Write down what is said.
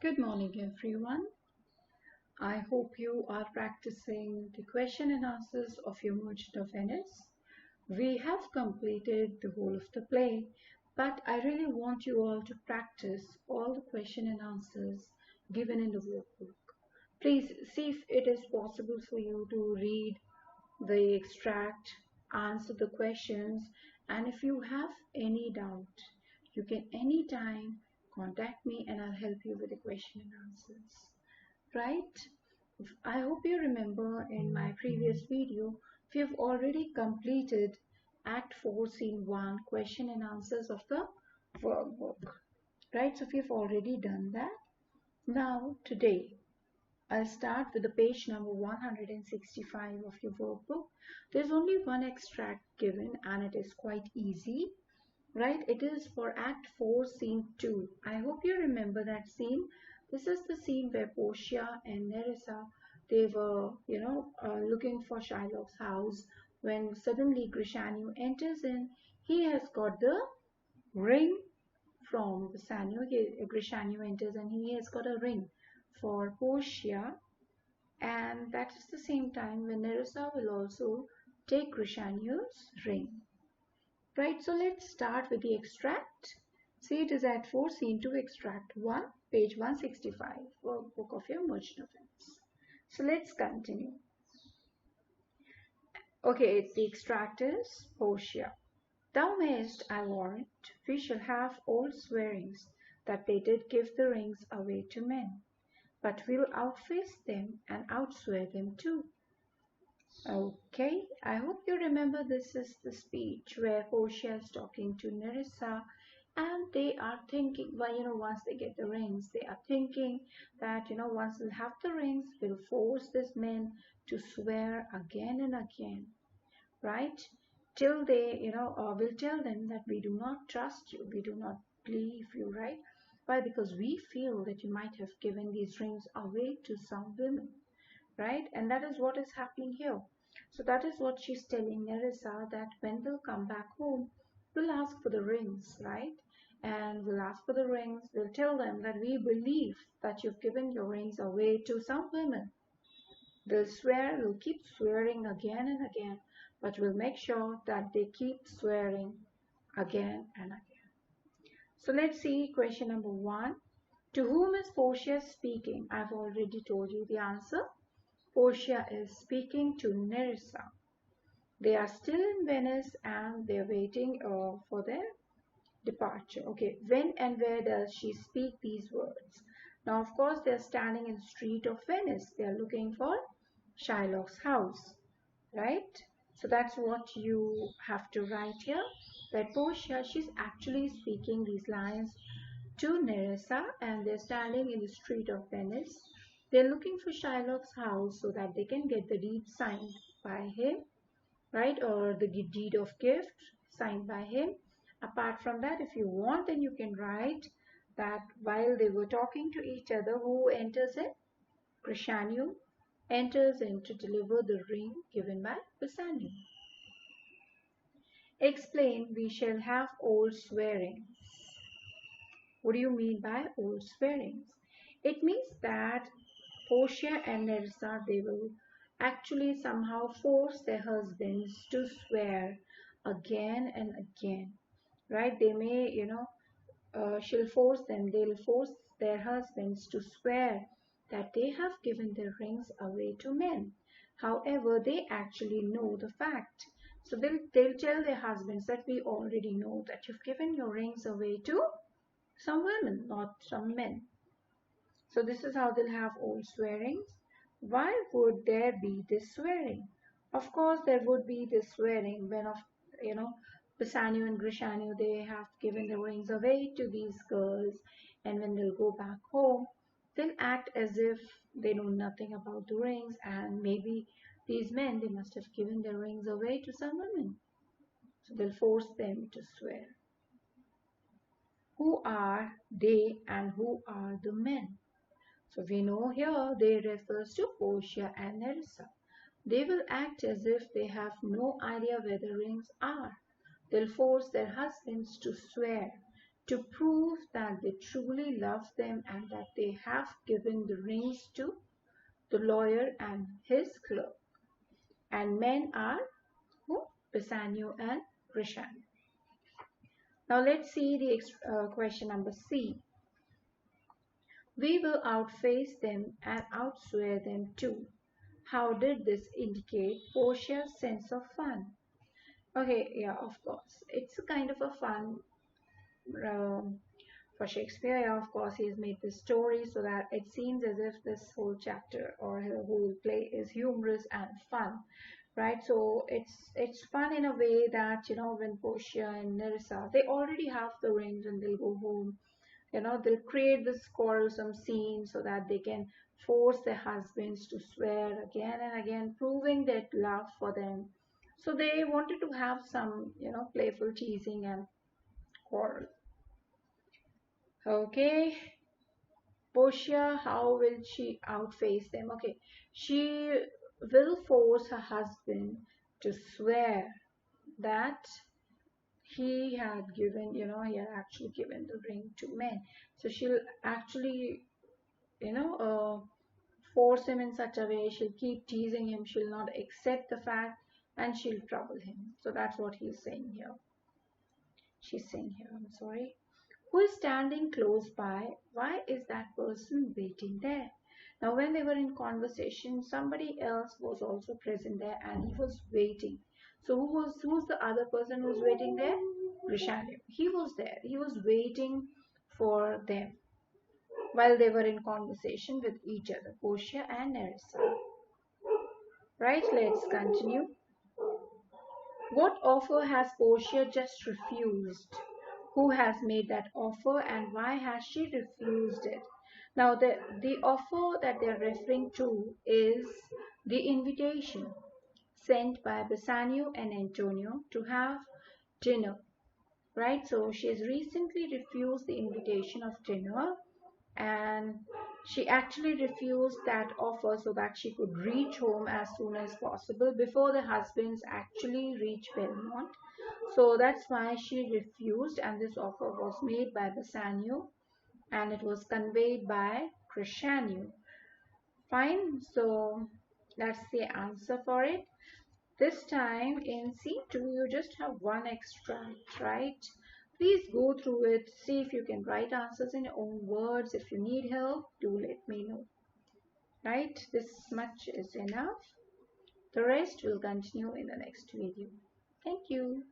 Good morning, everyone. I hope you are practicing the question and answers of your Merchant of Venice. We have completed the whole of the play, but I really want you all to practice all the question and answers given in the workbook. Please see if it is possible for you to read the extract, answer the questions, and if you have any doubt, you can anytime contact me and I'll help you with the question and answers. Right? I hope you remember in my previous video, we have already completed Act 4, Scene 1, question and answers of the workbook. Right? So we've already done that. Now, today, I'll start with the page number 165 of your workbook. There's only one extract given and it is quite easy. Right? It is for Act 4, Scene 2. I hope you remember that scene. This is the scene where Portia and Nerissa, they were, looking for Shylock's house when suddenly Grishanio enters in. He has got the ring from Bassanio. Grishanio enters and he has got a ring for Portia, and that is the same time when Nerissa will also take Grishanio's ring. Right, so let's start with the extract. See, it is Act 4, Scene 2, Extract 1, page 165, workbook of your Merchant of Venice. So let's continue. Okay, the extract is Portia. Thou mayest, I warrant, we shall have old swearings that they did give the rings away to men, but we'll outface them and outswear them too. Okay, I hope you remember this is the speech where Portia is talking to Nerissa, and they are thinking, well, once they get the rings, they are thinking that, once they have the rings, we'll force these men to swear again and again, right? Till they, we'll tell them that we do not trust you, we do not believe you, right? Why? Because we feel that you might have given these rings away to some women, right? And that is what is happening here. So that is what she's telling Nerissa, that when they'll come back home, we'll ask for the rings, right? And we'll ask for the rings, we'll tell them that we believe that you've given your rings away to some women. They'll swear, we'll keep swearing again and again, but we'll make sure that they keep swearing again and again. So let's see question number 1. To whom is Portia speaking? I've already told you the answer. Portia is speaking to Nerissa. They are still in Venice and they're waiting for their departure. Okay, when and where does she speak these words? Now, of course, they're standing in the street of Venice. They're looking for Shylock's house, right? So that's what you have to write here. That Portia, she's actually speaking these lines to Nerissa, and they're standing in the street of Venice. They're looking for Shylock's house so that they can get the deed signed by him, right? Or the deed of gift signed by him. Apart from that, if you want, then you can write that while they were talking to each other, who enters in? Grishanio enters in to deliver the ring given by Bassanio. Explain, we shall have old swearings. What do you mean by old swearings? It means that Portia and Nerissa, they will actually somehow force their husbands to swear again and again, right? They may, she'll force them, they'll force their husbands to swear that they have given their rings away to men. However, they actually know the fact. So they'll tell their husbands that we already know that you've given your rings away to some women, not some men. So this is how they'll have old swearings. Why would there be this swearing? Of course, there would be this swearing when, Bassanio and Grishanio, they have given the rings away to these girls, and when they'll go back home, they'll act as if they know nothing about the rings, and maybe these men, they must have given their rings away to some women. So they'll force them to swear. Who are they and who are the men? So we know here they refers to Portia and Nerissa. They will act as if they have no idea where the rings are. They'll force their husbands to swear to prove that they truly love them and that they have given the rings to the lawyer and his clerk. And men are who? Bassanio and Krishan. Now let's see the question number C. We will outface them and outswear them too. How did this indicate Portia's sense of fun? Okay, yeah, of course. It's a kind of a fun um, for Shakespeare. Yeah, of course, he's made this story so that it seems as if this whole chapter or the whole play is humorous and fun, right? So it's fun in a way that when Portia and Nerissa they already have the rings and they'll go home. They'll create this quarrelsome scene so that they can force their husbands to swear again and again, proving their love for them. So they wanted to have some playful teasing and quarrel. Okay, Portia, how will she outface them? Okay, she will force her husband to swear that he had given, he had actually given the ring to men. So she'll actually, force him in such a way, she'll keep teasing him, she'll not accept the fact, and she'll trouble him. So that's what he's saying here. She's saying here, I'm sorry. Who is standing close by? Why is that person waiting there? Now, when they were in conversation, somebody else was also present there and he was waiting. So, who's the other person who's waiting there? Britannia. He was there. He was waiting for them while they were in conversation with each other, Portia and Nerissa. Right, let's continue. What offer has Portia just refused? Who has made that offer and why has she refused it? Now, the offer that they're referring to is the invitation sent by Bassanio and Antonio to have dinner, right? So she has recently refused the invitation of dinner and she actually refused that offer so that she could reach home as soon as possible before the husbands actually reach Belmont. So that's why she refused, and this offer was made by Bassanio and it was conveyed by Crescenio. Fine, so that's the answer for it. This time in C2 you just have one extract, right? Please go through it, see if you can write answers in your own words. If you need help, do let me know. Right? This much is enough. The rest will continue in the next video. Thank you.